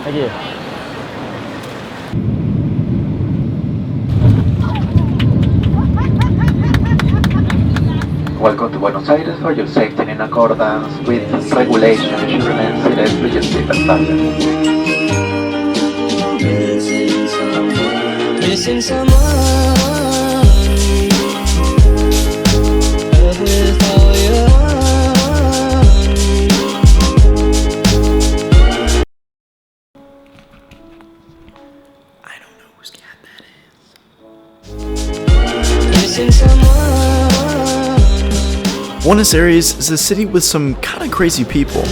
Thank you. Welcome to Buenos Aires. For your safety and in accordance with regulations, you remain seated with your seatbelt fastened. Missing someone. Love with all your heart. I don't know whose cat that is. Missing someone. Buenos Aires is a city with some kind of crazy people.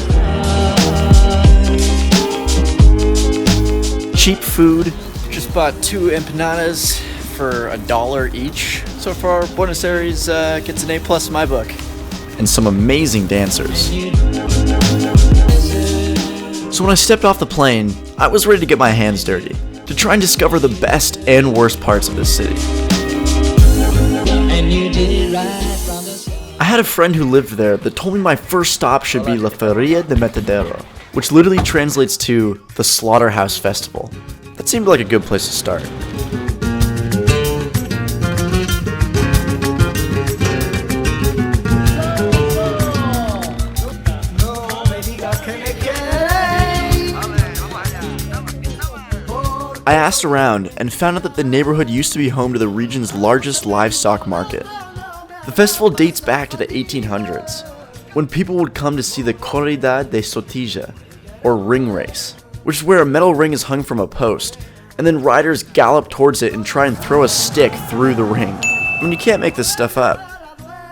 Cheap food. Just bought 2 empanadas for $1 each. So far, Buenos Aires gets an A+ in my book. And some amazing dancers. So when I stepped off the plane, I was ready to get my hands dirty, to try and discover the best and worst parts of this city. And you did it right from the start. I had a friend who lived there that told me my first stop should be La Feria de Mataderos, which literally translates to the Slaughterhouse Festival. That seemed like a good place to start. I asked around and found out that the neighborhood used to be home to the region's largest livestock market. The festival dates back to the 1800s, when people would come to see the Corrida de Sotilla, or ring race, which is where a metal ring is hung from a post, and then riders gallop towards it and try and throw a stick through the ring. I mean, you can't make this stuff up.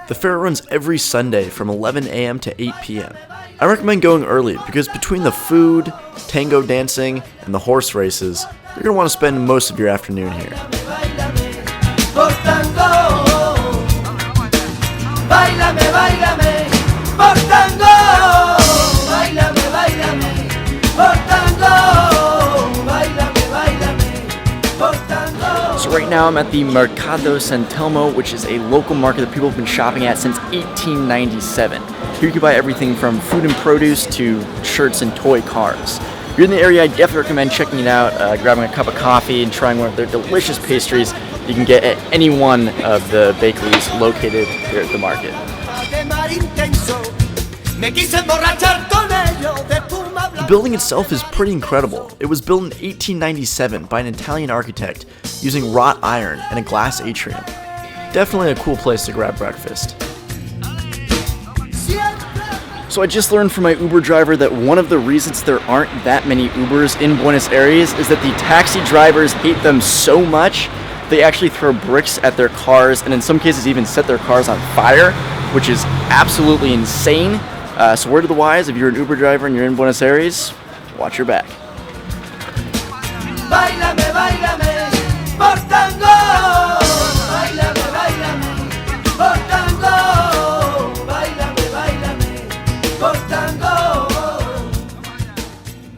The fair runs every Sunday from 11 a.m. to 8 p.m. I recommend going early because between the food, tango dancing, and the horse races, you're going to want to spend most of your afternoon here. So right now I'm at the Mercado San Telmo, which is a local market that people have been shopping at since 1897. Here you can buy everything from food and produce to shirts and toy cars. If you're in the area, I definitely recommend checking it out, grabbing a cup of coffee and trying one of their delicious pastries you can get at any one of the bakeries located here at the market. The building itself is pretty incredible. It was built in 1897 by an Italian architect using wrought iron and a glass atrium. Definitely a cool place to grab breakfast. So I just learned from my Uber driver that one of the reasons there aren't that many Ubers in Buenos Aires is that the taxi drivers hate them so much they actually throw bricks at their cars and in some cases even set their cars on fire, which is absolutely insane. So word of the wise, if you're an Uber driver and you're in Buenos Aires, watch your back.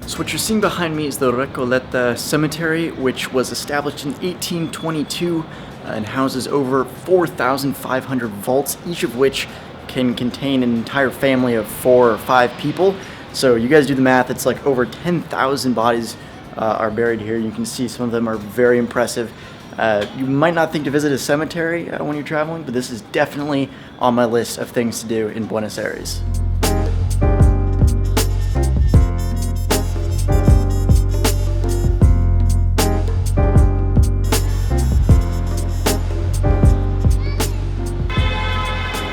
So what you're seeing behind me is the Recoleta Cemetery, which was established in 1822 and houses over 4,500 vaults, each of which can contain an entire family of 4 or 5 people. So you guys do the math, it's like over 10,000 bodies are buried here. You can see some of them are very impressive. You might not think to visit a cemetery when you're traveling, but this is definitely on my list of things to do in Buenos Aires.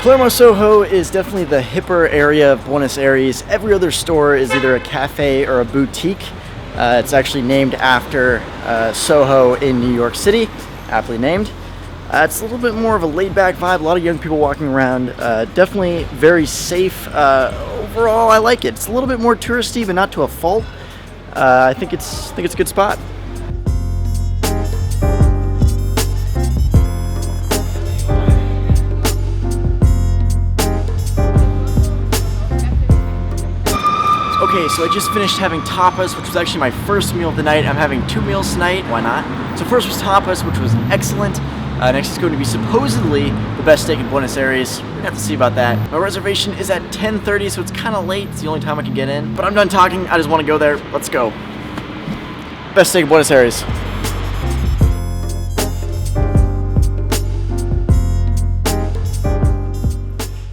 Palermo Soho is definitely the hipper area of Buenos Aires. Every other store is either a cafe or a boutique. It's actually named after Soho in New York City, aptly named. It's a little bit more of a laid-back vibe, a lot of young people walking around. Definitely very safe. Overall, I like it. It's a little bit more touristy, but not to a fault. I think it's a good spot. Okay, so I just finished having tapas, which was actually my first meal of the night. I'm having 2 meals tonight, why not? So first was tapas, which was excellent. Next is going to be supposedly the best steak in Buenos Aires. We're gonna have to see about that. My reservation is at 10:30, so it's kind of late. It's the only time I can get in. But I'm done talking, I just want to go there. Let's go. Best steak in Buenos Aires.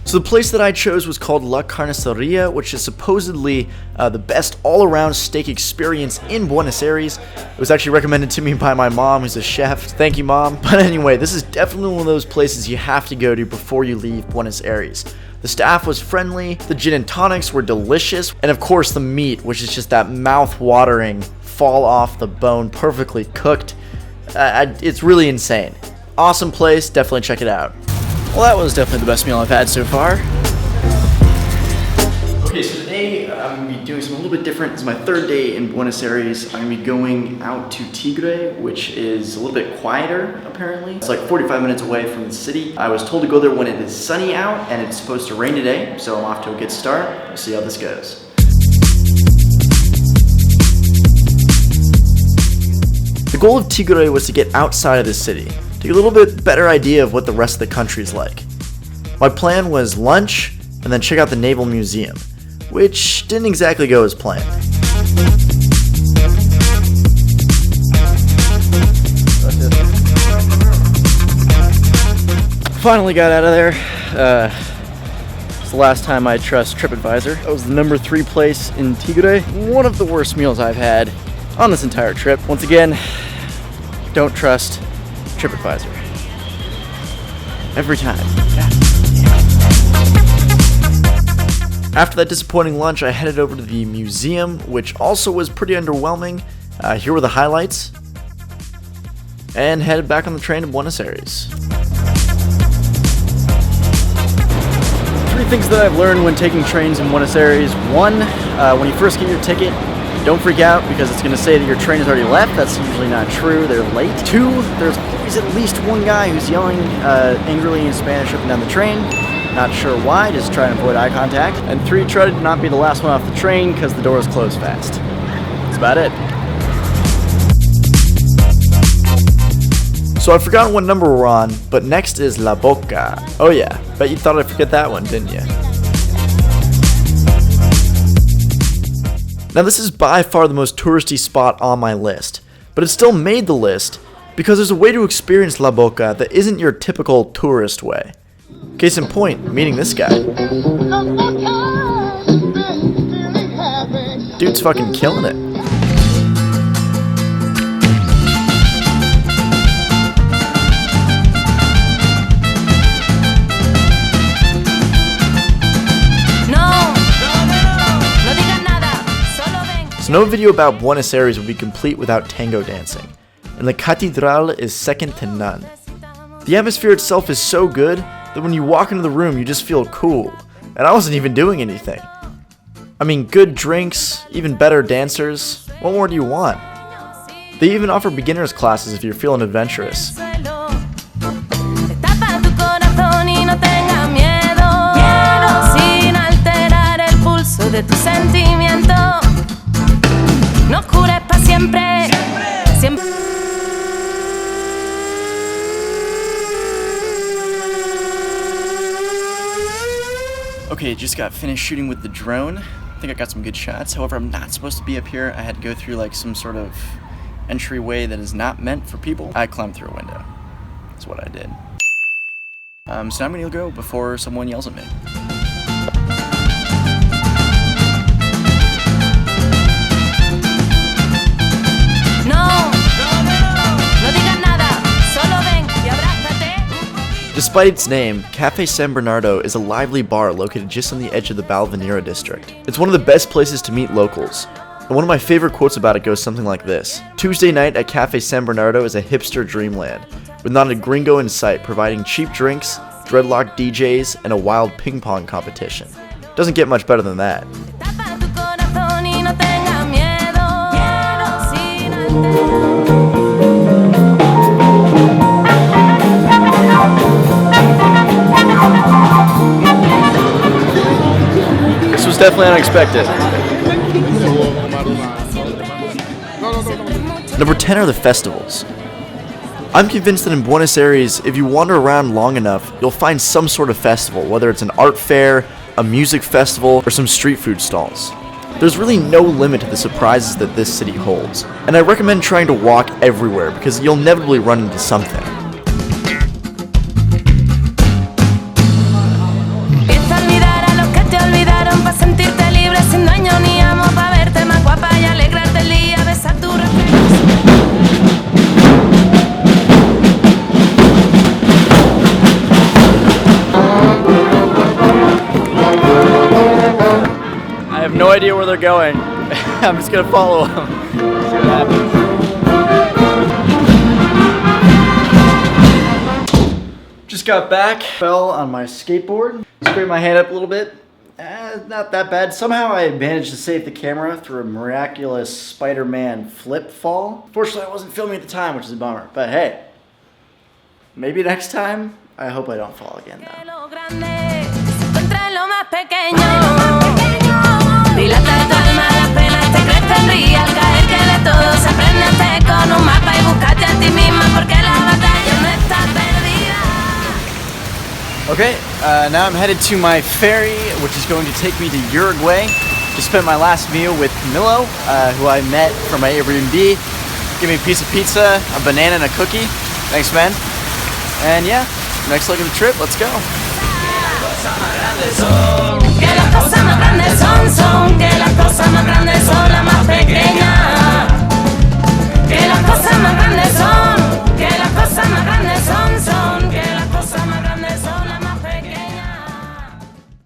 So the place that I chose was called La Carniceria, which is supposedly the best all-around steak experience in Buenos Aires. It was actually recommended to me by my mom, who's a chef. Thank you, Mom. But anyway, this is definitely one of those places you have to go to before you leave Buenos Aires. The staff was friendly, the gin and tonics were delicious, and of course the meat, which is just that mouth-watering, fall off the bone, perfectly cooked. It's really insane. Awesome place, definitely check it out. Well, that was definitely the best meal I've had so far. Okay, so today I'm going to be doing something a little bit different. It's my third day in Buenos Aires. I'm going to be going out to Tigre, which is a little bit quieter, apparently. It's like 45 minutes away from the city. I was told to go there when it is sunny out, and it's supposed to rain today, so I'm off to a good start. We'll see how this goes. The goal of Tigre was to get outside of the city, to get a little bit better idea of what the rest of the country is like. My plan was lunch, and then check out the Naval Museum, which didn't exactly go as planned. Finally got out of there. It's the last time I trust TripAdvisor. That was the number 3 place in Tigre. One of the worst meals I've had on this entire trip. Once again, don't trust TripAdvisor. Every time. Yeah. After that disappointing lunch, I headed over to the museum, which also was pretty underwhelming. Here were the highlights. And headed back on the train to Buenos Aires. 3 things that I've learned when taking trains in Buenos Aires. 1, when you first get your ticket, don't freak out because it's going to say that your train has already left. That's usually not true. They're late. 2, there's always at least one guy who's yelling angrily in Spanish up and down the train. Not sure why, just try and avoid eye contact. And 3, try to not be the last one off the train because the doors close fast. That's about it. So I've forgotten what number we're on, but next is La Boca. Oh yeah, bet you thought I'd forget that one, didn't you? Now this is by far the most touristy spot on my list, but it still made the list because there's a way to experience La Boca that isn't your typical tourist way. Case in point, meeting this guy. Dude's fucking killing it. So no video about Buenos Aires would be complete without tango dancing, and the Catedral is second to none. The atmosphere itself is so good that when you walk into the room you just feel cool, and I wasn't even doing anything. I mean, good drinks, even better dancers, what more do you want? They even offer beginners classes if you're feeling adventurous. Okay, just got finished shooting with the drone. I think I got some good shots. However, I'm not supposed to be up here. I had to go through like some sort of entryway that is not meant for people. I climbed through a window. That's what I did. So now I'm gonna go before someone yells at me. Despite its name, Cafe San Bernardo is a lively bar located just on the edge of the Balvanera district. It's one of the best places to meet locals, and one of my favorite quotes about it goes something like this: "Tuesday night at Cafe San Bernardo is a hipster dreamland, with not a gringo in sight, providing cheap drinks, dreadlock DJs, and a wild ping pong competition. Doesn't get much better than that." This was definitely unexpected. Number 10 are the festivals. I'm convinced that in Buenos Aires, if you wander around long enough, you'll find some sort of festival, whether it's an art fair, a music festival, or some street food stalls. There's really no limit to the surprises that this city holds, and I recommend trying to walk everywhere because you'll inevitably run into something. I have no idea where they're going. I'm just gonna follow them. See what happens. Just got back, fell on my skateboard, scraped my hand up a little bit. Not that bad. Somehow I managed to save the camera through a miraculous Spider-Man flip fall. Fortunately, I wasn't filming at the time, which is a bummer. But hey, maybe next time. I hope I don't fall again though. Okay, now I'm headed to my ferry, which is going to take me to Uruguay. Just spent my last meal with Milo, who I met from my Airbnb. Give me a piece of pizza, a banana, and a cookie. Thanks, man. And yeah, next leg of the trip, let's go. Que las cosas más grandes son, que las cosas más grandes son las más